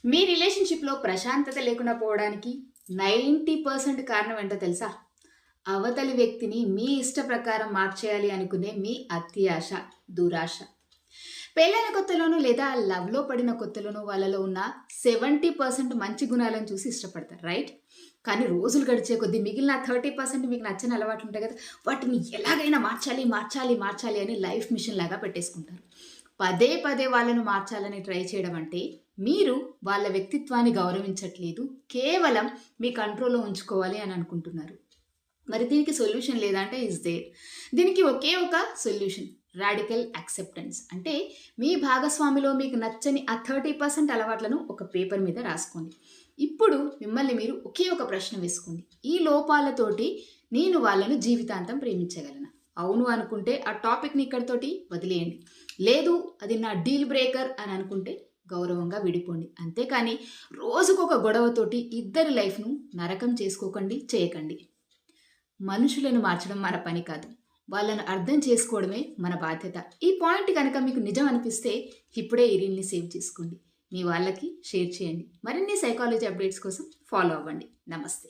మీ రిలేషన్‌షిప్‌లో ప్రశాంతత లేకుండా పోవడానికి 90% కారణం ఏంటో తెలుసా? అవతలి వ్యక్తిని మీ ఇష్ట ప్రకారం మార్చేయాలి అనుకునే మీ అత్యాశ, దురాశ. పెళ్ళైన కొత్తలోనో లేదా లవ్‌లో పడిన కొత్తలోనో వాళ్ళలో ఉన్న 70% మంచి గుణాలను చూసి ఇష్టపడతారు. రైట్? కానీ రోజులు గడిచే కొద్దీ మిగిలిన 30% మీకు నచ్చని అలవాట్లుంటాయి కదా! వాటిని ఎలాగైనా మార్చాలి, మార్చాలి, మార్చాలి అని లైఫ్ మిషన్ లాగా పెట్టేసుకుంటారు. పదే పదే వాళ్ళను మార్చాలని ట్రై చేయడం అంటే, మీరు వాళ్ళ వ్యక్తిత్వాన్ని గౌరవించట్లేదు. కేవలం మీ కంట్రోల్‌లో ఉంచుకోవాలి అని అనుకుంటున్నారు. మరి దీనికి సొల్యూషన్ లేదా అంటే దేర్. దీనికి ఒకే ఒక సొల్యూషన్. Radical acceptance. అంటే మీ భాగస్వామిలో మీకు నచ్చని ఆ 30% అలవాట్లను ఒక పేపర్ మీద రాసుకోండి. ఇప్పుడు మిమ్మల్ని మీరు ఒకే ఒక ప్రశ్న వేసుకోండి. ఈ లోపాలతోటి నేను వాళ్ళను జీవితాంతం ప్రేమించగలనా? అవును అనుకుంటే ఆ టాపిక్‌ని ఇక్కడితోటి వదిలేయండి. లేదు అది నా డీల్ బ్రేకర్ అని అనుకుంటే గౌరవంగా విడిపోండి. అంతేకాని రోజుకొక గొడవతోటి ఇద్దరి లైఫ్‌ను నరకం చేసుకోకండి, చేయకండి. మనుషులను మార్చడం మన పని కాదు. వాళ్ళను అర్థం చేసుకోవడమే మన బాధ్యత. ఈ పాయింట్ గనక మీకు నిజం అనిపిస్తే ఇప్పుడే ఈ రీల్‌ని సేవ్ చేసుకోండి. మీ వాళ్ళకి షేర్ చేయండి. మరిన్ని సైకాలజీ అప్డేట్స్ కోసం ఫాలో అవ్వండి. నమస్తే.